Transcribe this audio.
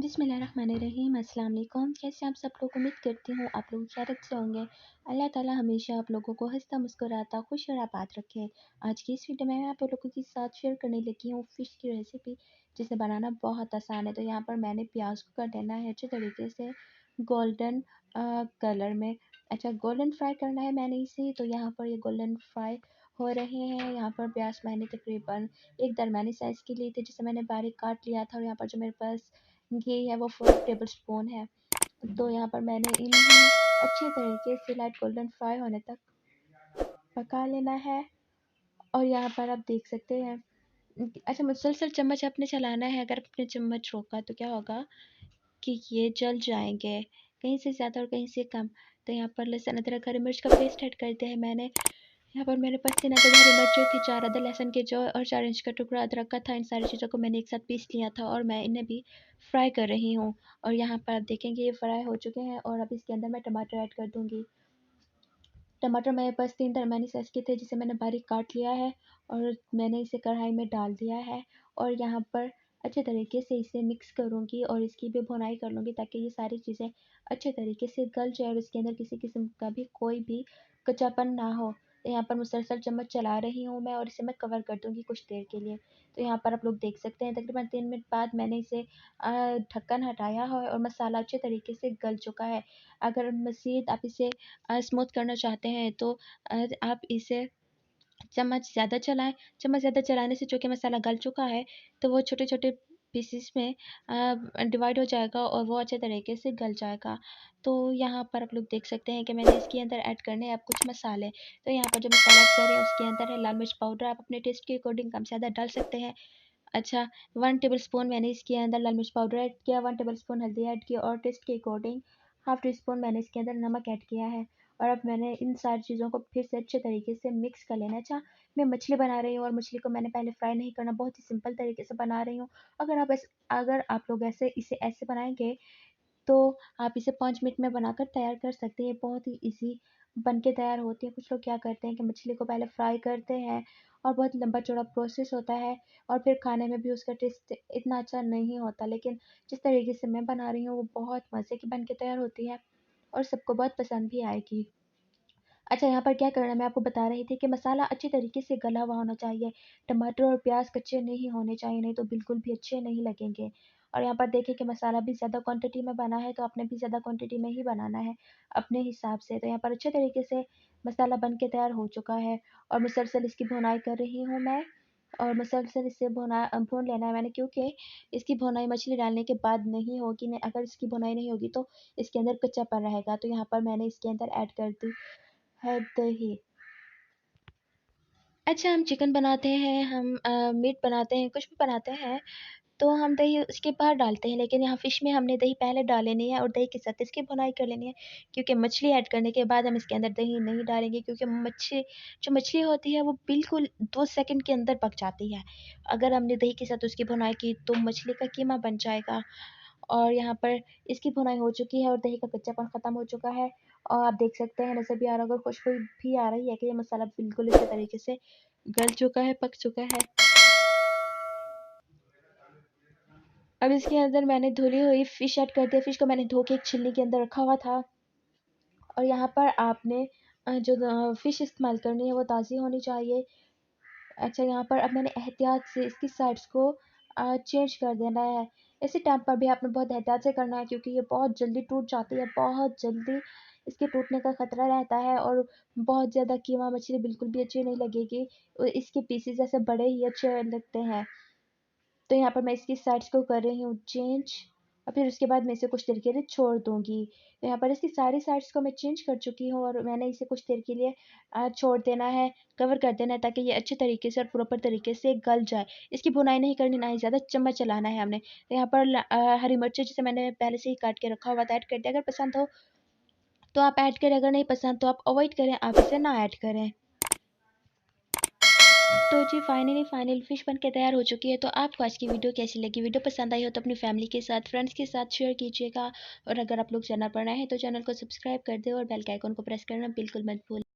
बिस्मिल्लाहिर्रहमानिर्रहीम। अस्सलाम वालेकुम। कैसे आप सब लोग? उम्मीद करती हूँ आप लोग खैरियत से होंगे। अल्लाह ताला हमेशा आप लोगों को हंसता मुस्कुराता खुश और आबाद रखे। आज की इस वीडियो में मैं आप लोगों के साथ शेयर करने लगी हूँ फ़िश की रेसिपी, जिसे बनाना बहुत आसान है। तो यहाँ पर मैंने प्याज को कर लेना है अच्छे तरीके से गोल्डन कलर में। अच्छा, गोल्डन फ्राई करना है मैंने इसे। तो यहाँ पर ये गोल्डन फ्राई हो रहे हैं। यहाँ पर प्याज मैंने तकरीबन एक दरमियानी साइज़ की ली थी, जिसे मैंने बारीक काट लिया था। और यहाँ पर जो मेरे पास घी है वो 4 टेबल स्पून है। तो यहाँ पर मैंने इन्हें अच्छे तरीके से लाइट गोल्डन फ्राई होने तक पका लेना है। और यहाँ पर आप देख सकते हैं अच्छा, मुसलसल चम्मच आपने चलाना है। अगर आपने चम्मच रोका तो क्या होगा कि ये जल जाएंगे, कहीं से ज़्यादा और कहीं से कम। तो यहाँ पर लहसुन अदरक हरी मिर्च का पेस्ट ऐड कर दिया है मैंने। यहाँ पर मेरे पास 3 अदद हरी मिर्चें थी, 4 अदद लहसुन के जो और 4 इंच का टुकड़ा अदरक का था। इन सारी चीज़ों को मैंने एक साथ पीस लिया था और मैं इन्हें भी फ्राई कर रही हूँ। और यहाँ पर आप देखेंगे ये फ्राई हो चुके हैं। और अब इसके अंदर मैं टमाटर ऐड कर दूँगी। टमाटर मेरे पास 3 दरमियानी साइज़ के थे, जिसे मैंने बारीक काट लिया है और मैंने इसे कढ़ाई में डाल दिया है। और यहाँ पर अच्छे तरीके से इसे मिक्स करूँगी और इसकी भी भुनाई कर लूँगी, ताकि ये सारी चीज़ें अच्छे तरीके से गल जाए और इसके अंदर किसी किस्म का भी कोई भी कच्चापन ना हो। तो यहाँ पर मुसलसल चम्मच चला रही हूँ मैं और इसे मैं कवर कर दूँगी कुछ देर के लिए। तो यहाँ पर आप लोग देख सकते हैं तकरीबन 3 मिनट बाद मैंने इसे ढक्कन हटाया है और मसाला अच्छे तरीके से गल चुका है। अगर मज़ीद आप इसे स्मूथ करना चाहते हैं तो आप इसे चम्मच ज़्यादा चलाएँ। चम्मच ज़्यादा चलाने से चूँकि मसाला गल चुका है, तो वो छोटे-छोटे पीसेस में डिवाइड हो जाएगा और वो अच्छे तरीके से गल जाएगा। तो यहाँ पर आप लोग देख सकते हैं कि मैंने इसके अंदर ऐड करने हैं अब कुछ मसाले। तो यहाँ पर जो मसाला ऐड कर रहे हैं उसके अंदर है लाल मिर्च पाउडर। आप अपने टेस्ट के अकॉर्डिंग कम ज़्यादा डाल सकते हैं। अच्छा, 1 टेबलस्पून मैंने इसके अंदर लाल मिर्च पाउडर ऐड किया, 1 टेबलस्पून हल्दी ऐड की और टेस्ट के अकॉर्डिंग हाफ़ टी स्पून मैंने इसके अंदर नमक ऐड किया है। और अब मैंने इन सारी चीज़ों को फिर से अच्छे तरीके से मिक्स कर लेना है। अच्छा, मैं मछली बना रही हूँ और मछली को मैंने पहले फ्राई नहीं करना, बहुत ही सिंपल तरीके से बना रही हूँ। अगर आप लोग इसे ऐसे बनाएँगे तो आप इसे 5 मिनट में बनाकर तैयार कर सकते हैं। बहुत ही ईज़ी बन के तैयार होती है। कुछ लोग क्या करते हैं कि मछली को पहले फ्राई करते हैं और बहुत लंबा चौड़ा प्रोसेस होता है और फिर खाने में भी उसका टेस्ट इतना अच्छा नहीं होता। लेकिन जिस तरीके से मैं बना रही हूँ वो बहुत मज़े की बन के तैयार होती है और सबको बहुत पसंद भी आएगी। अच्छा, यहाँ पर क्या करना है मैं आपको बता रही थी कि मसाला अच्छी तरीके से गला हुआ होना चाहिए। टमाटर और प्याज़ कच्चे नहीं होने चाहिए, नहीं तो बिल्कुल भी अच्छे नहीं लगेंगे। और यहाँ पर देखें कि मसाला भी ज़्यादा क्वांटिटी में बना है, तो आपने भी ज़्यादा क्वांटिटी में ही बनाना है अपने हिसाब से। तो यहाँ पर अच्छे तरीके से मसाला बन के तैयार हो चुका है और मुसलसल इसकी भुनाई कर रही हूँ मैं। और मुसलसल इसे भून लेना है मैंने, क्योंकि इसकी भुनाई मछली डालने के बाद नहीं होगी। नहीं, अगर इसकी भुनाई नहीं होगी तो इसके अंदर कच्चापन रहेगा। तो यहाँ पर मैंने इसके अंदर ऐड कर दी है दही। अच्छा, हम चिकन बनाते हैं, हम मीट बनाते हैं, कुछ भी बनाते हैं, तो हम दही उसके बाद डालते हैं। लेकिन यहाँ फ़िश में हमने दही पहले डाल लेनी है और दही के साथ इसकी भुनाई कर लेनी है, क्योंकि मछली ऐड करने के बाद हम इसके अंदर दही नहीं डालेंगे, क्योंकि जो मछली होती है वो बिल्कुल 2 सेकंड के अंदर पक जाती है। अगर हमने दही के साथ उसकी भुनाई की तो मछली का कीमा बन जाएगा। और यहाँ पर इसकी भुनाई हो चुकी है और दही का कच्चापन ख़त्म हो चुका है। और आप देख सकते हैं नज़र भी आ रहा होगा, खुशबू भी आ रही है कि ये मसाला बिल्कुल इसी तरीके से गल चुका है, पक चुका है। अब इसके अंदर मैंने धुली हुई फ़िश ऐड कर दिया। फ़िश को मैंने धो के एक छिलनी के अंदर रखा हुआ था। और यहाँ पर आपने जो फ़िश इस्तेमाल करनी है वो ताज़ी होनी चाहिए। अच्छा, यहाँ पर अब मैंने एहतियात से इसकी साइड्स को चेंज कर देना है। इसी टाइम पर भी आपने बहुत एहतियात से करना है, क्योंकि ये बहुत जल्दी टूट जाती है, बहुत जल्दी इसके टूटने का ख़तरा रहता है। और बहुत ज़्यादा कीमा मछली बिल्कुल भी अच्छी नहीं लगेगी। इसके पीसेज़ ऐसे बड़े ही अच्छे लगते हैं। तो यहाँ पर मैं इसकी साइड्स को कर रही हूँ चेंज और फिर उसके बाद मैं इसे कुछ देर के लिए छोड़ दूँगी। तो यहाँ पर इसकी सारी साइड्स को मैं चेंज कर चुकी हूँ और मैंने इसे कुछ देर के लिए छोड़ देना है, कवर कर देना है, ताकि ये अच्छे तरीके से और प्रॉपर तरीके से गल जाए। इसकी भुनाई नहीं करनी, ना ही ज़्यादा चम्मच चलाना है हमने। तो यहाँ पर हरी मिर्ची जिसे मैंने पहले से ही काट के रखा हुआ था ऐड कर दिया। अगर पसंद हो तो आप ऐड करें, अगर नहीं पसंद तो आप अवॉइड करें, आप इसे ना ऐड करें। तो जी फाइनली फ़िश बन के तैयार हो चुकी है। तो आपको आज की वीडियो कैसी लगी? वीडियो पसंद आई हो तो अपनी फैमिली के साथ, फ्रेंड्स के साथ शेयर कीजिएगा। और अगर आप लोग चैनल पर नए हैं तो चैनल को सब्सक्राइब कर दें और बेल के आइकन को प्रेस करना बिल्कुल मत भूलें।